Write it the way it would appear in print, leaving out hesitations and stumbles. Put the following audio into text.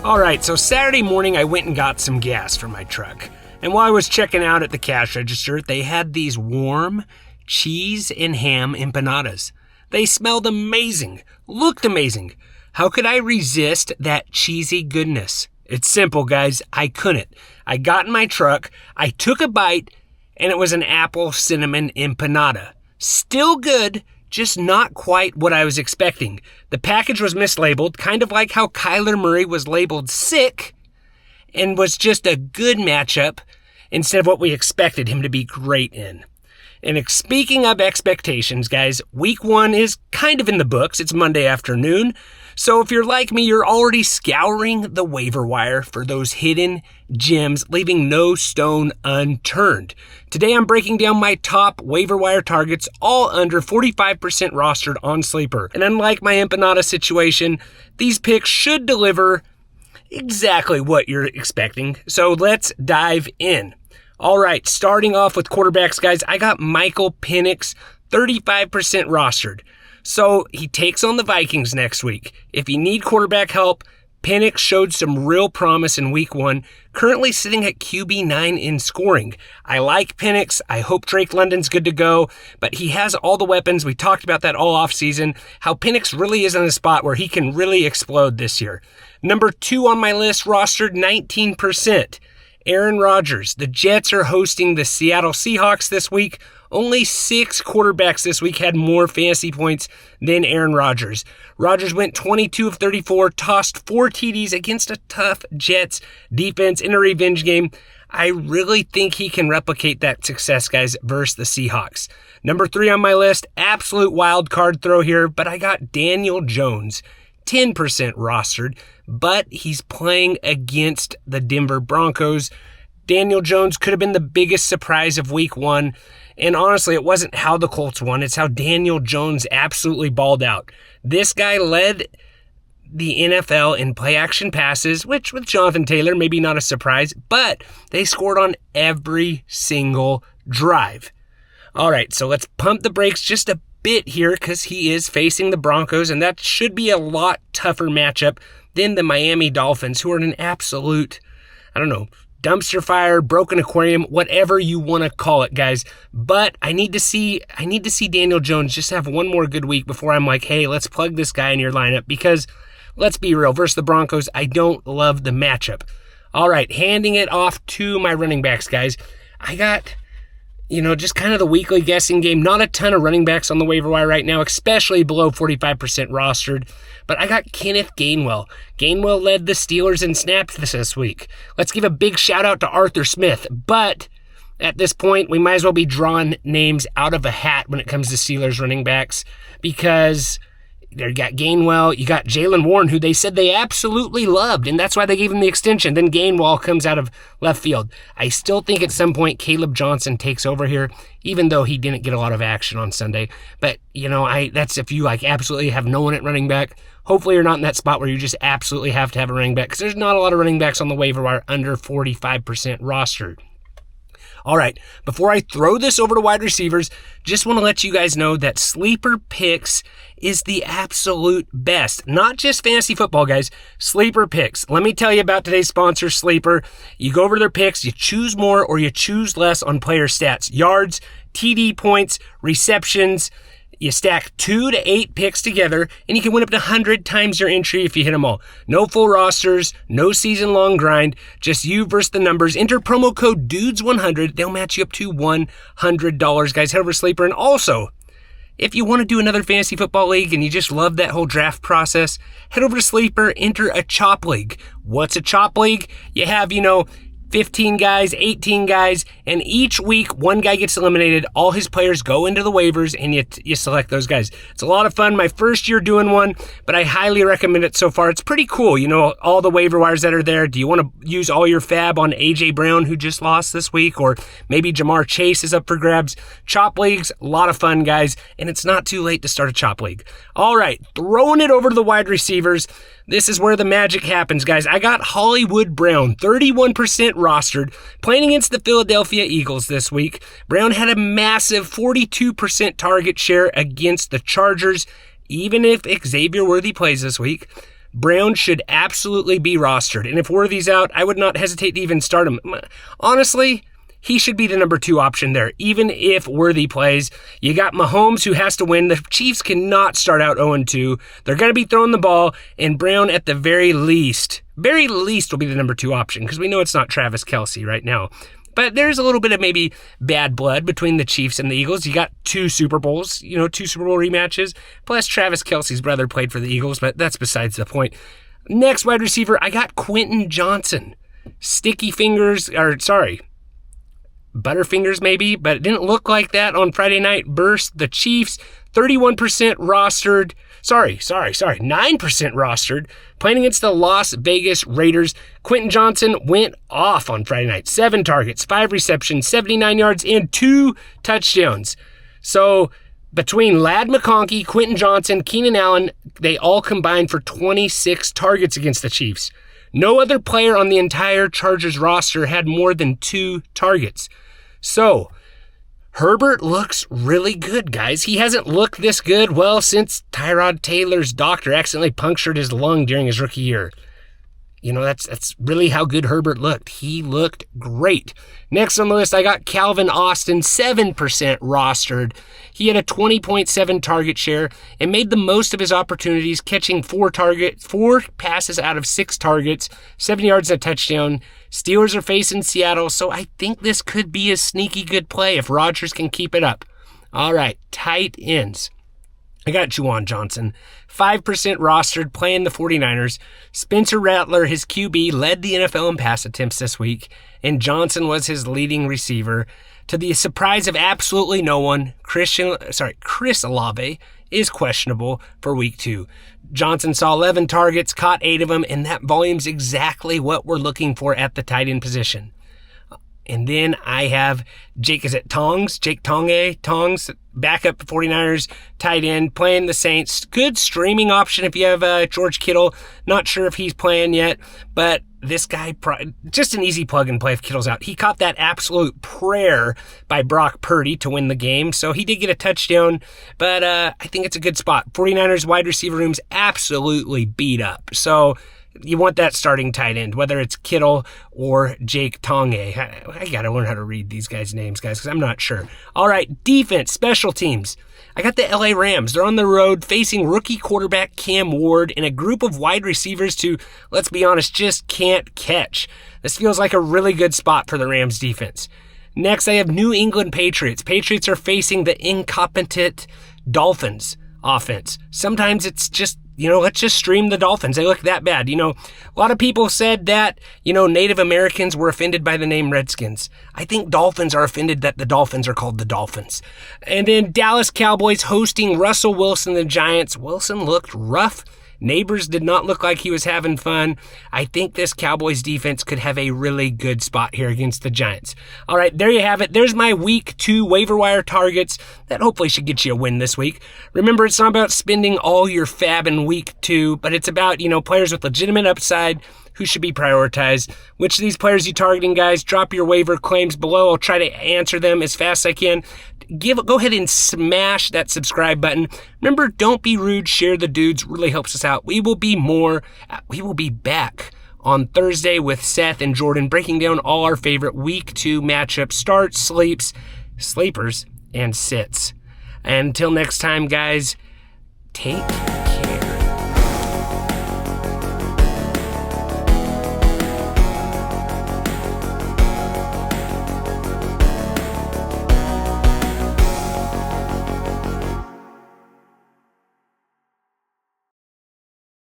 Alright, so Saturday morning I went and got some gas for my truck. And while I was checking out at the cash register, they had these warm cheese and ham empanadas. They smelled amazing, looked amazing. How could I resist that cheesy goodness? It's simple, guys. I couldn't. I got in my truck, I took a bite, and it was an apple cinnamon empanada. Still good, just not quite what I was expecting. The package was mislabeled, kind of like how Kyler Murray was labeled sick, and was just a good matchup instead of what we expected him to be great in. And speaking of expectations, guys, week 1 is kind of in the books. It's Monday afternoon. So if you're like me, you're already scouring the waiver wire for those hidden gems, leaving no stone unturned. Today I'm breaking down my top waiver wire targets, all under 45% rostered on Sleeper. And unlike my empanada situation, these picks should deliver exactly what you're expecting. So let's dive in. All right, starting off with quarterbacks, guys, I got Michael Penix, 35% rostered. So he takes on the Vikings next week. If you need quarterback help, Penix showed some real promise in week 1, currently sitting at QB9 in scoring. I like Penix. I hope Drake London's good to go, but he has all the weapons. We talked about that all offseason, how Penix really is in a spot where he can really explode this year. Number 2 on my list, rostered 19%. Aaron Rodgers. The Jets are hosting the Seattle Seahawks this week. Only 6 quarterbacks this week had more fantasy points than Aaron Rodgers. Rodgers went 22 of 34, tossed 4 TDs against a tough Jets defense in a revenge game. I really think he can replicate that success, guys, versus the Seahawks. Number 3 on my list, absolute wild card throw here, but I got Daniel Jones. 10% rostered, but he's playing against the Denver Broncos. Daniel Jones could have been the biggest surprise of week 1, and honestly, it wasn't how the Colts won, it's how Daniel Jones absolutely balled out. This guy led the NFL in play-action passes, which with Jonathan Taylor, maybe not a surprise, but they scored on every single drive. All right, so let's pump the brakes just a bit here because he is facing the Broncos, and that should be a lot tougher matchup than the Miami Dolphins, who are an absolute, dumpster fire, broken aquarium, whatever you want to call it, guys. But I need to see Daniel Jones just have one more good week before I'm like, hey, let's plug this guy in your lineup, because let's be real, versus the Broncos, I don't love the matchup. All right, handing it off to my running backs, guys. I got just kind of the weekly guessing game. Not a ton of running backs on the waiver wire right now, especially below 45% rostered. But I got Kenneth Gainwell. Gainwell led the Steelers in snaps this week. Let's give a big shout out to Arthur Smith. But at this point, we might as well be drawing names out of a hat when it comes to Steelers running backs, because you got Gainwell, you got Jaylen Warren, who they said they absolutely loved, and that's why they gave him the extension. Then Gainwell comes out of left field. I still think at some point Caleb Johnson takes over here, even though he didn't get a lot of action on Sunday. But, that's if you absolutely have no one at running back. Hopefully you're not in that spot where you just absolutely have to have a running back, because there's not a lot of running backs on the waiver wire under 45% rostered. All right, before I throw this over to wide receivers, just want to let you guys know that Sleeper Picks is the absolute best. Not just fantasy football, guys. Sleeper Picks. Let me tell you about today's sponsor, Sleeper. You go over to their picks, you choose more or you choose less on player stats. Yards, TD points, receptions. You stack 2 to 8 picks together, and you can win up to 100 times your entry if you hit them all. No full rosters, no season-long grind, just you versus the numbers. Enter promo code DUDES100. They'll match you up to $100, guys. Head over to Sleeper. And also, if you want to do another fantasy football league and you just love that whole draft process, head over to Sleeper, enter a chop league. What's a chop league? You have, 15 guys, 18 guys, and each week one guy gets eliminated. All his players go into the waivers, and you select those guys. It's a lot of fun. My first year doing one, but I highly recommend it so far. It's pretty cool. All the waiver wires that are there. Do you want to use all your fab on A.J. Brown, who just lost this week, or maybe Jamar Chase is up for grabs? Chop leagues, a lot of fun, guys, and it's not too late to start a chop league. All right, throwing it over to the wide receivers. This is where the magic happens, guys. I got Hollywood Brown, 31% rostered, playing against the Philadelphia Eagles this week. Brown had a massive 42% target share against the Chargers, even if Xavier Worthy plays this week. Brown should absolutely be rostered. And if Worthy's out, I would not hesitate to even start him. Honestly, he should be the number 2 option there, even if Worthy plays. You got Mahomes, who has to win. The Chiefs cannot start out 0-2. They're going to be throwing the ball, and Brown at the very least will be the number 2 option, because we know it's not Travis Kelce right now. But there's a little bit of maybe bad blood between the Chiefs and the Eagles. You got 2 Super Bowls, 2 Super Bowl rematches. Plus, Travis Kelce's brother played for the Eagles, but that's besides the point. Next wide receiver, I got Quentin Johnson. Butterfingers maybe, but it didn't look like that on Friday night. Burst the Chiefs, 31% rostered. 9% rostered. Playing against the Las Vegas Raiders. Quentin Johnson went off on Friday night. 7 targets, 5 receptions, 79 yards, and 2 touchdowns. So between Ladd McConkey, Quentin Johnson, Keenan Allen, they all combined for 26 targets against the Chiefs. No other player on the entire Chargers roster had more than 2 targets. So, Herbert looks really good, guys. He hasn't looked this good, well, since Tyrod Taylor's doctor accidentally punctured his lung during his rookie year. That's really how good Herbert looked. He looked great. Next on the list, I got Calvin Austin, 7% rostered. He had a 20.7 target share and made the most of his opportunities, catching 4 passes out of 6 targets, 7 yards and a touchdown. Steelers are facing Seattle, so I think this could be a sneaky good play if Rodgers can keep it up. All right, tight ends. I got Juwan Johnson, 5% rostered, playing the 49ers. Spencer Rattler, his QB, led the NFL in pass attempts this week, and Johnson was his leading receiver. To the surprise of absolutely no one, Chris Olave is questionable for week 2. Johnson saw 11 targets, caught 8 of them, and that volume's exactly what we're looking for at the tight end position. And then I have Jake Tongs, backup 49ers tight end, playing the Saints. Good streaming option if you have George Kittle. Not sure if he's playing yet, but this guy, just an easy plug and play if Kittle's out. He caught that absolute prayer by Brock Purdy to win the game, so he did get a touchdown, but I think it's a good spot. 49ers wide receiver room's absolutely beat up, so you want that starting tight end, whether it's Kittle or Jake Tonge. I got to learn how to read these guys' names, guys, because I'm not sure. All right, defense, special teams. I got the LA Rams. They're on the road facing rookie quarterback Cam Ward and a group of wide receivers who, let's be honest, just can't catch. This feels like a really good spot for the Rams defense. Next, I have New England Patriots. Patriots are facing the incompetent Dolphins offense. Sometimes it's just, let's just stream the Dolphins. They look that bad. A lot of people said that, Native Americans were offended by the name Redskins. I think Dolphins are offended that the Dolphins are called the Dolphins. And then Dallas Cowboys hosting Russell Wilson, the Giants. Wilson looked rough. Neighbors did not look like he was having fun. I think this Cowboys defense could have a really good spot here against the Giants. All right, there you have it. There's my week 2 waiver wire targets. That hopefully should get you a win this week. Remember, it's not about spending all your fab in week 2, but it's about, players with legitimate upside who should be prioritized. Which of these players you targeting, guys? Drop your waiver claims below. I'll try to answer them as fast as I can. Go ahead and smash that subscribe button. Remember, don't be rude. Share the dudes. Really helps us out. We will be back on Thursday with Seth and Jordan, breaking down all our favorite week 2 matchups, starts, sleeps, sleepers, and sits. Until next time, guys, take